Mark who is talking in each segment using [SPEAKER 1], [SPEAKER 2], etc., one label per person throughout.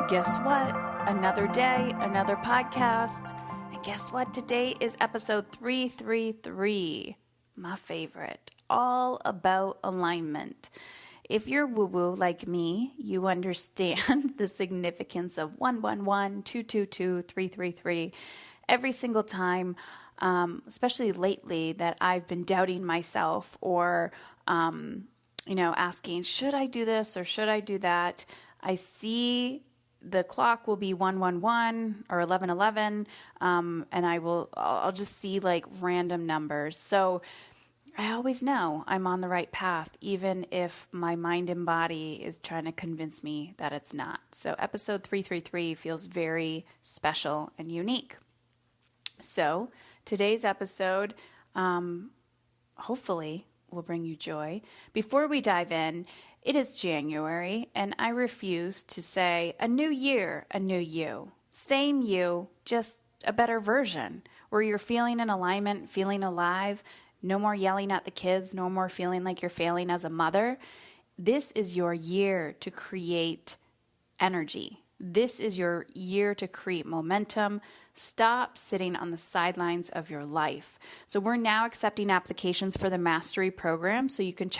[SPEAKER 1] Guess what? Another day, another podcast. And guess what? Today is episode 333, my favorite, all about alignment. If you're woo-woo like me, you understand the significance of 111, 222, 333 every single time, especially lately that I've been doubting myself or, asking, should I do this or should I do that? I see the clock will be 111 or 1111, and I'll just see like random numbers. So I always know I'm on the right path, even if my mind and body is trying to convince me that it's not. So episode 333 feels very special and unique. So today's episode, hopefully will bring you joy. Before we dive in, it is January, and I refuse to say a new year, a new you. Same you, just a better version, where you're feeling in alignment, feeling alive, no more yelling at the kids, no more feeling like you're failing as a mother. This is your year to create energy. This is your year to create momentum. Stop sitting on the sidelines of your life. So we're now accepting applications for the mastery program. So you can you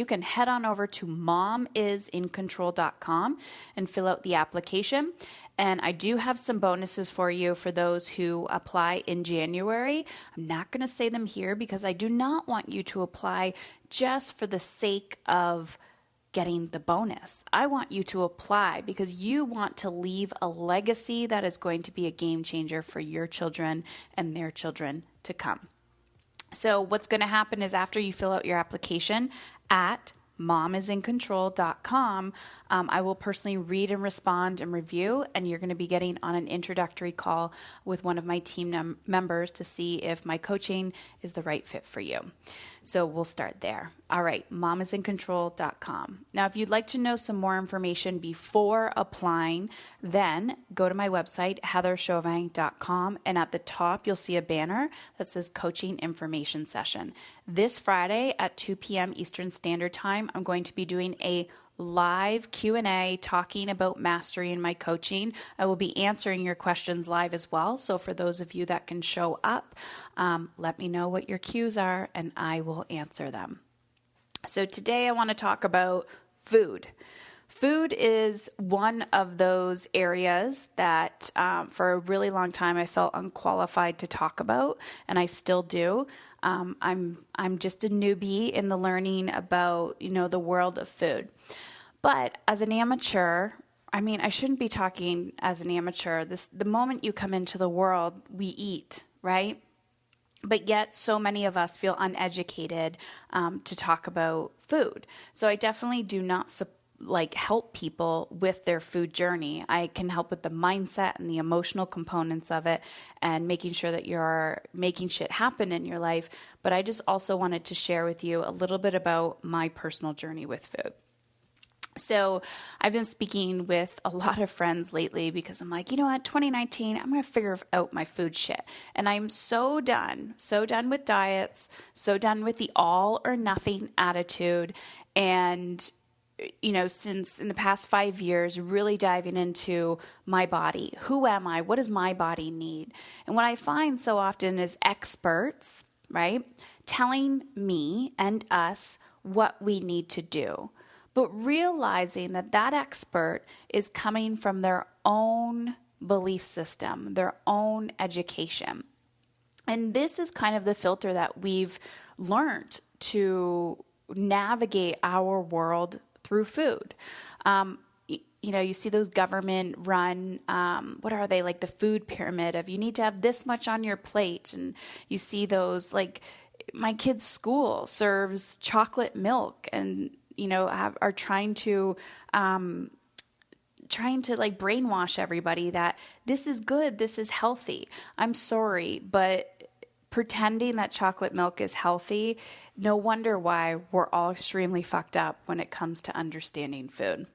[SPEAKER 1] can head on over to momisincontrol.com and fill out the application. And I do have some bonuses for you for those who apply in January. I'm not going to say them here because I do not want you to apply just for the sake of getting the bonus. I want you to apply because you want to leave a legacy that is going to be a game changer for your children and their children to come. So what's going to happen is after you fill out your application at momisincontrol.com, I will personally read and respond and review, and you're going to be getting on an introductory call with one of my team members to see if my coaching is the right fit for you. So we'll start there. All right, momisincontrol.com. Now, if you'd like to know some more information before applying, then go to my website, heatherchauvin.com, and at the top, you'll see a banner that says Coaching Information Session. This Friday at 2 p.m. Eastern Standard Time, I'm going to be doing a live Q&A talking about mastery in my coaching. I will be answering your questions live as well. So for those of you that can show up, let me know what your cues are and I will answer them. So today I want to talk about food. Food is one of those areas that for a really long time I felt unqualified to talk about, and I still do. I'm just a newbie in the learning about, the world of food. But as an amateur, I shouldn't be talking as an amateur. The moment you come into the world, we eat, right? But yet so many of us feel uneducated to talk about food. So I definitely do not help people with their food journey. I can help with the mindset and the emotional components of it and making sure that you're making shit happen in your life. But I just also wanted to share with you a little bit about my personal journey with food. So I've been speaking with a lot of friends lately because I'm like, 2019, I'm going to figure out my food shit. And I'm so done with diets, so done with the all or nothing attitude. And since in the past 5 years, really diving into my body. Who am I? What does my body need? And what I find so often is experts, right, telling me and us what we need to do. But realizing that expert is coming from their own belief system, their own education. And this is kind of the filter that we've learned to navigate our world through food. You see those government-run, what are they, like the food pyramid of you need to have this much on your plate. And you see those, like my kid's school serves chocolate milk and, are trying to brainwash everybody that this is good, this is healthy. I'm sorry, but pretending that chocolate milk is healthy, no wonder why we're all extremely fucked up when it comes to understanding food.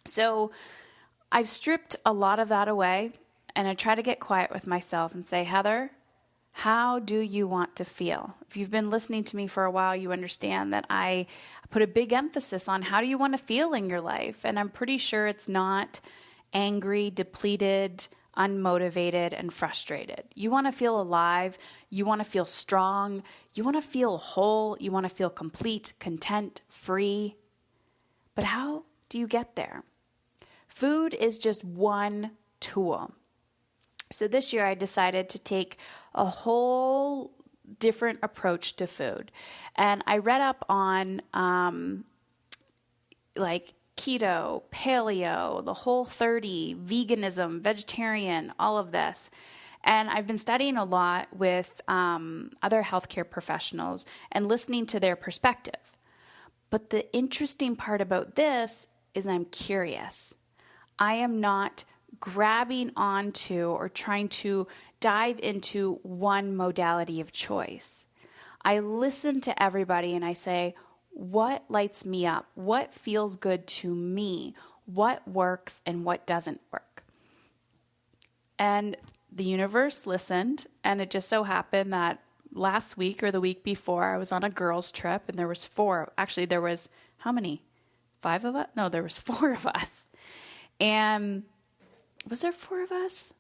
[SPEAKER 1] So I've stripped a lot of that away, and I try to get quiet with myself and say, Heather, How do you want to feel? If you've been listening to me for a while, you understand that I put a big emphasis on how do you want to feel in your life. And I'm pretty sure it's not angry, depleted, unmotivated, and frustrated. You want to feel alive. You want to feel strong. You want to feel whole. You want to feel complete, content, free. But how do you get there? Food is just one tool. So this year I decided to take a whole different approach to food. And I read up on like keto, paleo, the Whole30, veganism, vegetarian, all of this. And I've been studying a lot with other healthcare professionals and listening to their perspective. But the interesting part about this is I'm curious. I am not grabbing onto or trying to dive into one modality of choice. I listen to everybody and I say, what lights me up? What feels good to me? What works and what doesn't work? And the universe listened, and it just so happened that last week or the week before, I was on a girls' trip, and there was there was how many? 5 of us? No, there was 4 of us. And was there 4 of us?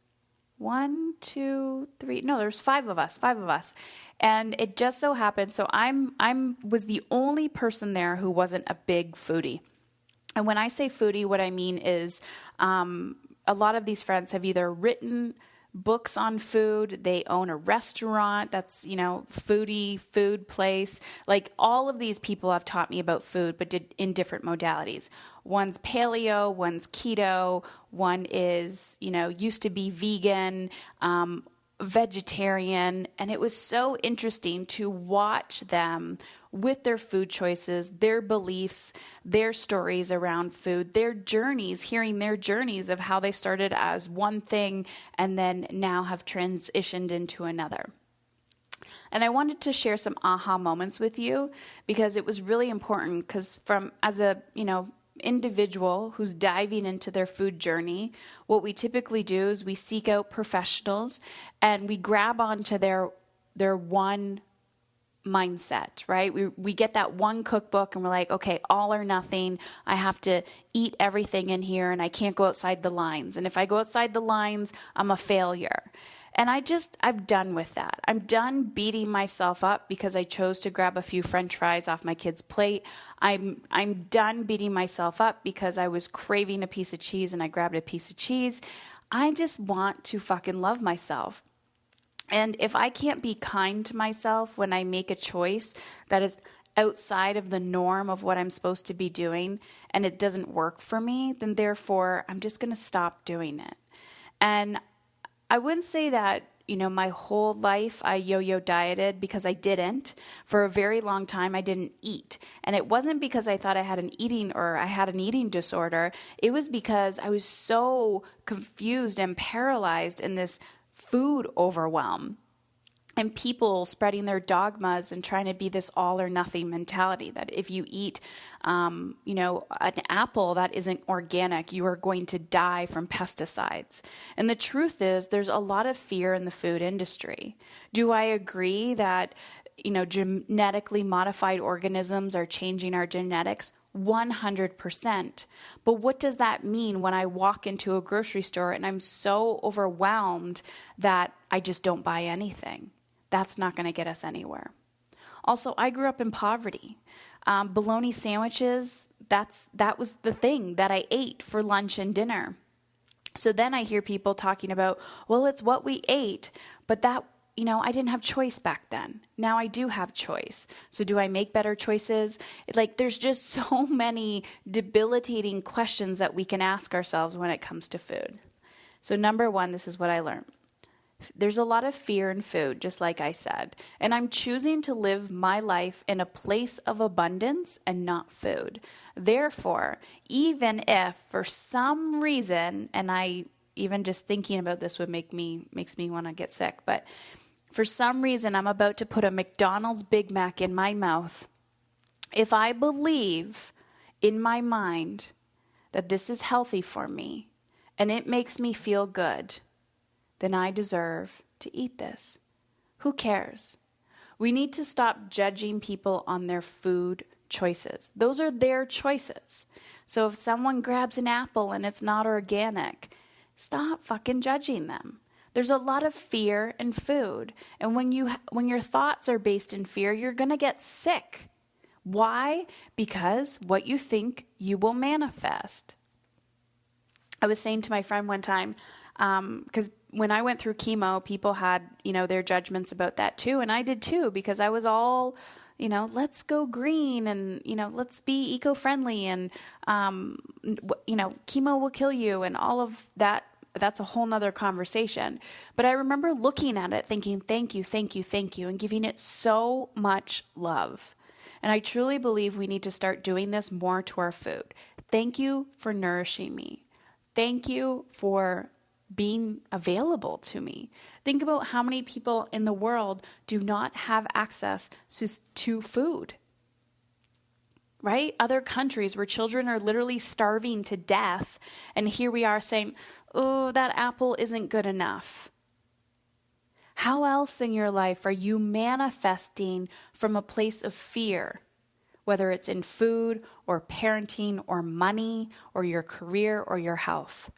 [SPEAKER 1] 1, 2, 3. No, there's 5 of us. 5 of us. And it just so happened. So was the only person there who wasn't a big foodie. And when I say foodie, what I mean is a lot of these friends have either written books on food, they own a restaurant that's, foodie, food place. Like all of these people have taught me about food, but did in different modalities. One's paleo, one's keto, one is, used to be vegan, vegetarian. And it was so interesting to watch them with their food choices, their beliefs, their stories around food, their journeys, hearing their journeys of how they started as one thing and then now have transitioned into another. And I wanted to share some aha moments with you because it was really important because as a, individual who's diving into their food journey, what we typically do is we seek out professionals and we grab onto their one mindset, right? We get that one cookbook and we're like, okay, all or nothing. I have to eat everything in here and I can't go outside the lines. And if I go outside the lines, I'm a failure. And I'm done with that. I'm done beating myself up because I chose to grab a few French fries off my kid's plate. I'm done beating myself up because I was craving a piece of cheese and I grabbed a piece of cheese. I just want to fucking love myself. And if I can't be kind to myself when I make a choice that is outside of the norm of what I'm supposed to be doing and it doesn't work for me, then therefore I'm just going to stop doing it. And I wouldn't say that, my whole life I yo-yo dieted because I didn't. For a very long time, I didn't eat. And it wasn't because I thought I had an eating disorder. It was because I was so confused and paralyzed in this food overwhelm. And people spreading their dogmas and trying to be this all or nothing mentality that if you eat, an apple that isn't organic, you are going to die from pesticides. And the truth is there's a lot of fear in the food industry. Do I agree that, genetically modified organisms are changing our genetics? 100%. But what does that mean when I walk into a grocery store and I'm so overwhelmed that I just don't buy anything? That's not going to get us anywhere. Also, I grew up in poverty. Bologna sandwiches, that was the thing that I ate for lunch and dinner. So then I hear people talking about, well, it's what we ate, but that, I didn't have choice back then. Now I do have choice. So do I make better choices? There's just so many debilitating questions that we can ask ourselves when it comes to food. So number 1, this is what I learned. There's a lot of fear in food, just like I said. And I'm choosing to live my life in a place of abundance and not food. Therefore, even if for some reason, and even just thinking about this makes me want to get sick, but for some reason I'm about to put a McDonald's Big Mac in my mouth, if I believe in my mind that this is healthy for me and it makes me feel good, then I deserve to eat this. Who cares? We need to stop judging people on their food choices. Those are their choices. So if someone grabs an apple and it's not organic, stop fucking judging them. There's a lot of fear in food. And when your thoughts are based in fear, you're going to get sick. Why? Because what you think, you will manifest. I was saying to my friend one time, because when I went through chemo, people had, their judgments about that too. And I did too, because I was all, let's go green and, let's be eco-friendly and, chemo will kill you and all of that. That's a whole nother conversation. But I remember looking at it thinking, thank you, thank you, thank you, and giving it so much love. And I truly believe we need to start doing this more to our food. Thank you for nourishing me. Thank you for being available to me. Think about how many people in the world do not have access to food. Right? Other countries where children are literally starving to death. And here we are saying, oh, that apple isn't good enough. How else in your life are you manifesting from a place of fear? Whether it's in food or parenting or money or your career or your health.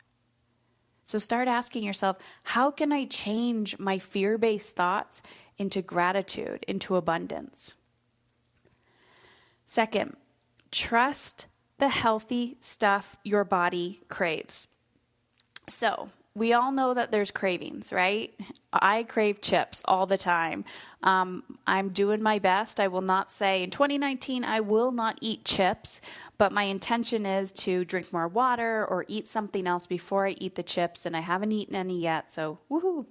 [SPEAKER 1] So start asking yourself, how can I change my fear-based thoughts into gratitude, into abundance? Second, trust the healthy stuff your body craves. So we all know that there's cravings, right? I crave chips all the time. I'm doing my best. I will not say in 2019, I will not eat chips, but my intention is to drink more water or eat something else before I eat the chips, and I haven't eaten any yet, so woohoo.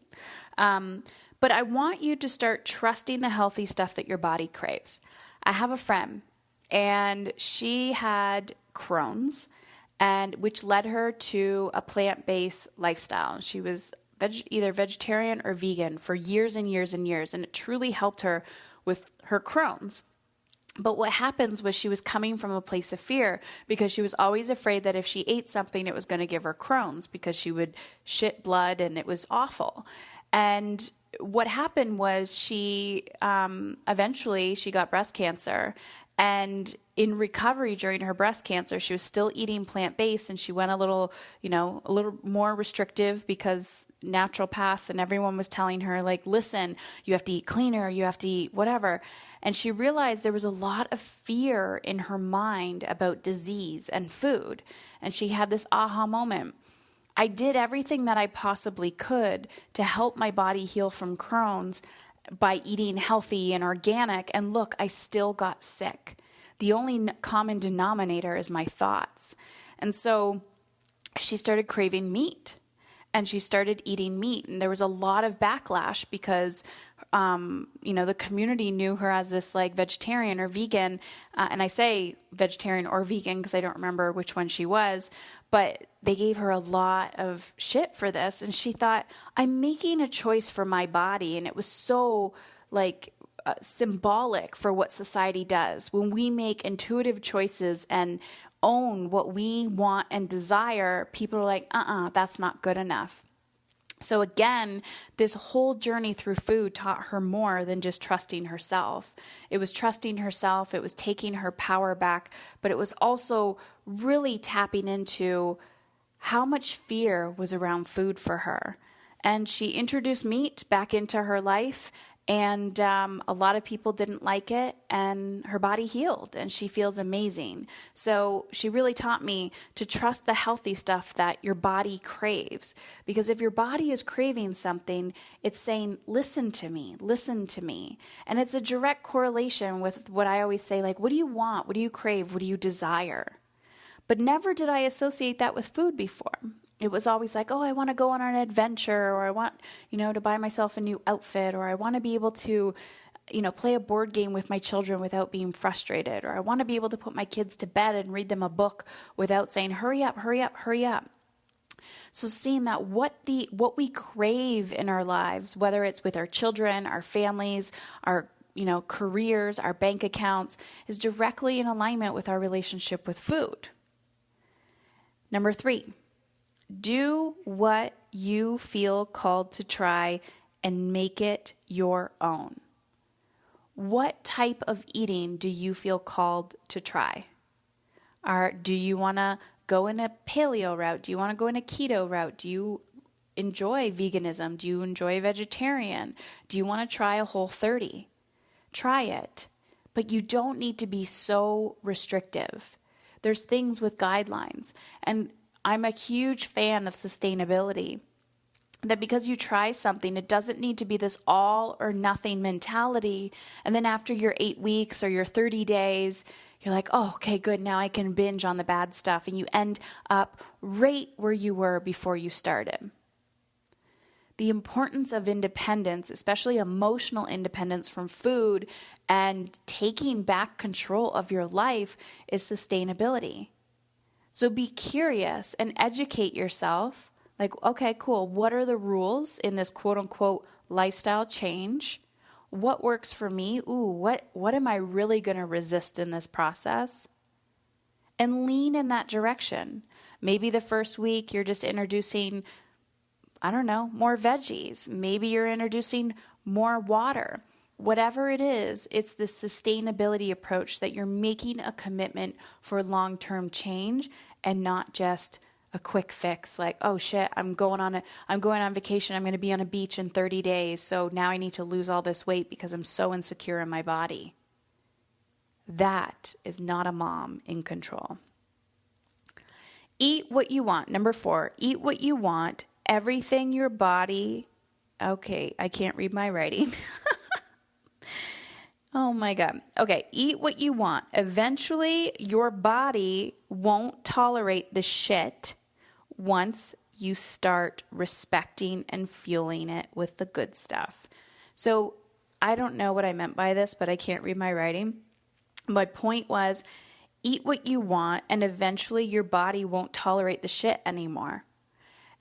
[SPEAKER 1] But I want you to start trusting the healthy stuff that your body craves. I have a friend, and she had Crohn's, and which led her to a plant-based lifestyle. She was either vegetarian or vegan for years and years and years, and it truly helped her with her Crohn's. But what happens was she was coming from a place of fear because she was always afraid that if she ate something, it was going to give her Crohn's because she would shit blood and it was awful. And what happened was she eventually she got breast cancer. And in recovery during her breast cancer, she was still eating plant-based, and she went a little more restrictive because naturopaths and everyone was telling her, like, listen, you have to eat cleaner, you have to eat whatever. And she realized there was a lot of fear in her mind about disease and food. And she had this aha moment. I did everything that I possibly could to help my body heal from Crohn's by eating healthy and organic, and look, I still got sick. The only common denominator is my thoughts. And so she started craving meat, and she started eating meat, and there was a lot of backlash because the community knew her as this like vegetarian or vegan, and I say vegetarian or vegan because I don't remember which one she was, but they gave her a lot of shit for this, and she thought, I'm making a choice for my body, and it was so symbolic for what society does. When we make intuitive choices and own what we want and desire, people are like, that's not good enough. So again, this whole journey through food taught her more than just trusting herself. It was trusting herself, it was taking her power back, but it was also really tapping into how much fear was around food for her. And she introduced meat back into her life, and a lot of people didn't like it, and her body healed, and she feels amazing. So she really taught me to trust the healthy stuff that your body craves. Because if your body is craving something, it's saying, listen to me, listen to me. And it's a direct correlation with what I always say, like, what do you want? What do you crave? What do you desire? But never did I associate that with food before. It was always like, oh, I want to go on an adventure, or I want, to buy myself a new outfit, or I want to be able to, play a board game with my children without being frustrated, or I want to be able to put my kids to bed and read them a book without saying, hurry up, hurry up, hurry up. So seeing that what we crave in our lives, whether it's with our children, our families, our careers, our bank accounts, is directly in alignment with our relationship with food. Number 3. Do what you feel called to try and make it your own. What type of eating do you feel called to try? Do you want to go in a paleo route? Do you want to go in a keto route? Do you enjoy veganism? Do you enjoy vegetarian? Do you want to try a Whole30? Try it. But you don't need to be so restrictive. There's things with guidelines. And I'm a huge fan of sustainability. That because you try something, it doesn't need to be this all or nothing mentality. And then after your 8 weeks or your 30 days, you're like, oh, okay, good. Now I can binge on the bad stuff. And you end up right where you were before you started. The importance of independence, especially emotional independence from food and taking back control of your life, is sustainability. So be curious and educate yourself. Like, okay, cool. What are the rules in this quote unquote lifestyle change? What works for me? Ooh, what am I really going to resist in this process? And lean in that direction. Maybe the first week you're just introducing, I don't know, more veggies. Maybe you're introducing more water. Whatever it is, it's the sustainability approach that you're making a commitment for long-term change and not just a quick fix like, oh shit, I'm going on vacation. I'm going to be on a beach in 30 days. So now I need to lose all this weight because I'm so insecure in my body. That is not a mom in control. Eat what you want. Number 4, eat what you want. Everything your body. Okay, I can't read my writing. Oh my God. Okay, eat what you want. Eventually, your body won't tolerate the shit once you start respecting and fueling it with the good stuff. So I don't know what I meant by this, but I can't read my writing. My point was, eat what you want, and eventually your body won't tolerate the shit anymore.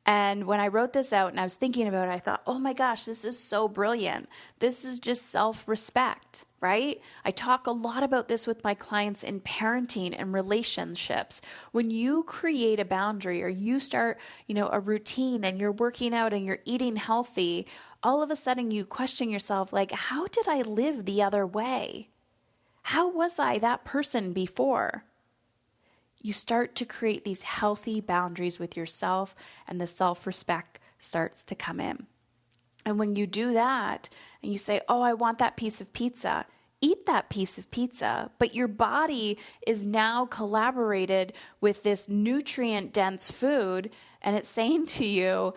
[SPEAKER 1] And when I wrote this out and I was thinking about it, I thought, oh my gosh, this is so brilliant. This is just self-respect, right? I talk a lot about this with my clients in parenting and relationships. When you create a boundary or you start, a routine and you're working out and you're eating healthy, all of a sudden you question yourself, like, how did I live the other way? How was I that person before? You start to create these healthy boundaries with yourself, and the self-respect starts to come in. And when you do that, and you say, oh, I want that piece of pizza, eat that piece of pizza, but your body is now collaborated with this nutrient-dense food, and it's saying to you,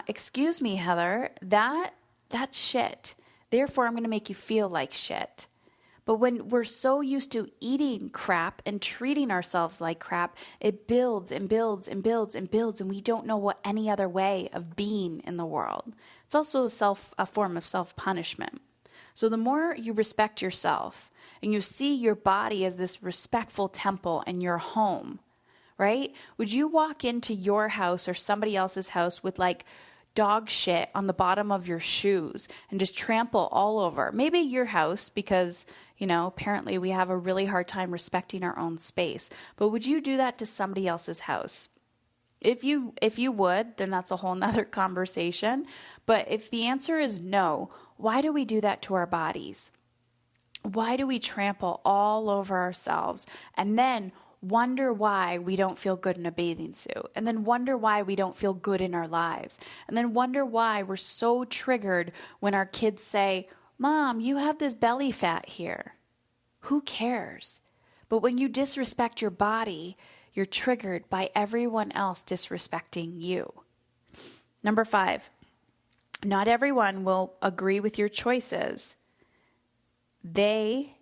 [SPEAKER 1] excuse me, Heather, that's shit. Therefore, I'm going to make you feel like shit. But when we're so used to eating crap and treating ourselves like crap, it builds and builds and builds and builds, and we don't know what any other way of being in the world. It's also a form of self-punishment. So the more you respect yourself and you see your body as this respectful temple in your home, right? Would you walk into your house or somebody else's house with like dog shit on the bottom of your shoes and just trample all over? Maybe your house, because apparently we have a really hard time respecting our own space. But would you do that to somebody else's house? If you would, then that's a whole nother conversation. But if the answer is no, why do we do that to our bodies? Why do we trample all over ourselves and then wonder why we don't feel good in a bathing suit, and then wonder why we don't feel good in our lives, and then wonder why we're so triggered when our kids say, Mom, you have this belly fat here. Who cares? But when you disrespect your body, you're triggered by everyone else disrespecting you. Number 5, not everyone will agree with your choices. I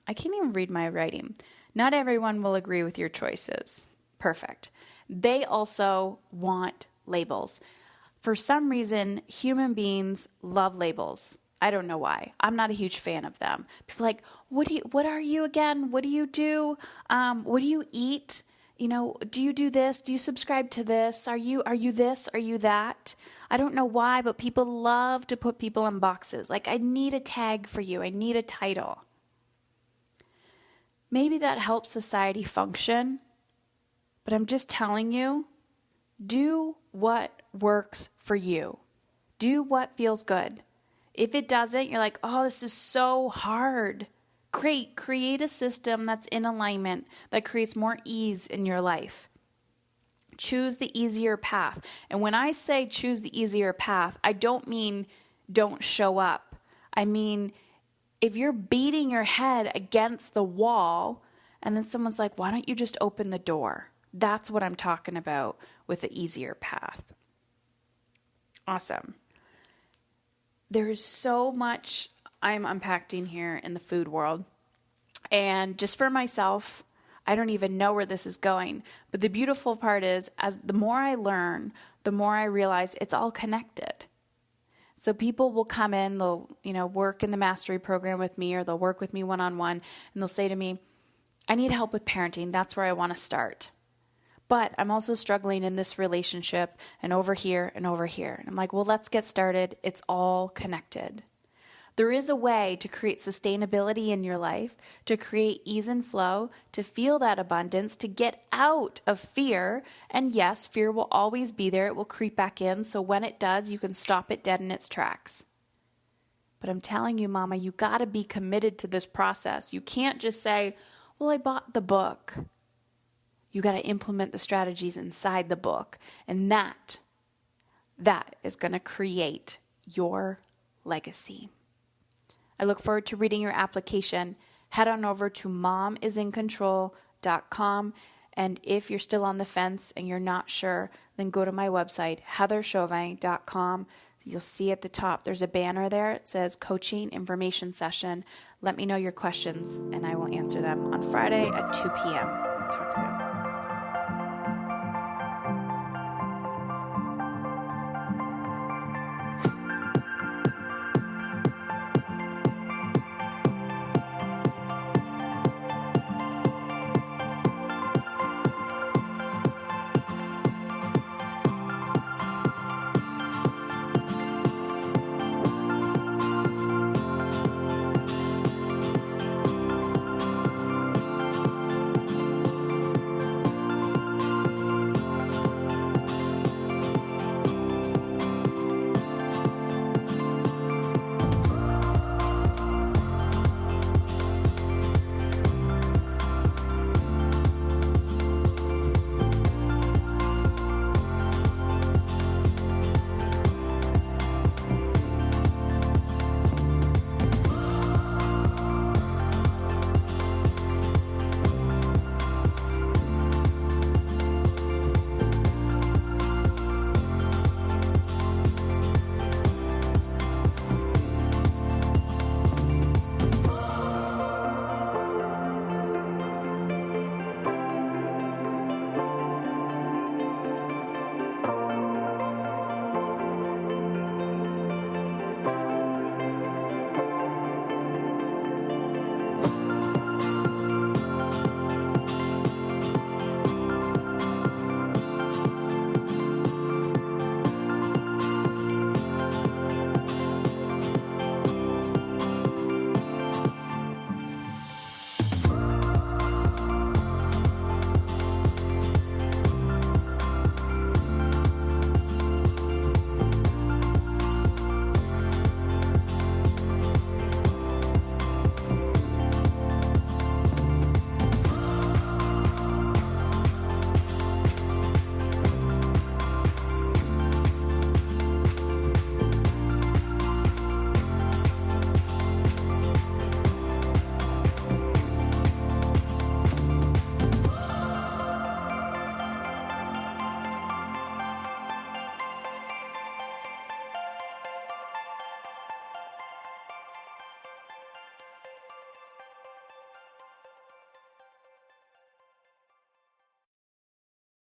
[SPEAKER 1] can't even read my writing. Not everyone will agree with your choices. Perfect. They also want labels. For some reason, human beings love labels. I don't know why. I'm not a huge fan of them. People are like, what are you again? What do you do? What do you eat? Do you do this? Do you subscribe to this? Are you this? Are you that? I don't know why, but people love to put people in boxes. Like, I need a tag for you. I need a title. Maybe that helps society function, but I'm just telling you, do what works for you. Do what feels good. If it doesn't, you're like, oh, this is so hard. Great. Create a system that's in alignment, that creates more ease in your life. Choose the easier path. And when I say choose the easier path, I don't mean don't show up. I mean, if you're beating your head against the wall and then someone's like, why don't you just open the door? That's what I'm talking about with the easier path. Awesome. There's so much I'm unpacking here in the food world. And just for myself, I don't even know where this is going. But the beautiful part is, as the more I learn, the more I realize it's all connected. So people will come in, they'll, work in the mastery program with me, or they'll work with me one-on-one, and they'll say to me, I need help with parenting. That's where I want to start. But I'm also struggling in this relationship and over here and over here. And I'm like, well, let's get started. It's all connected. There is a way to create sustainability in your life, to create ease and flow, to feel that abundance, to get out of fear. And yes, fear will always be there. It will creep back in. So when it does, you can stop it dead in its tracks. But I'm telling you, Mama, you got to be committed to this process. You can't just say, well, I bought the book. You got to implement the strategies inside the book. And that is going to create your legacy. I look forward to reading your application. Head on over to momisincontrol.com. And if you're still on the fence and you're not sure, then go to my website, heatherchauvin.com. You'll see at the top, there's a banner there. It says coaching information session. Let me know your questions and I will answer them on Friday at 2 p.m.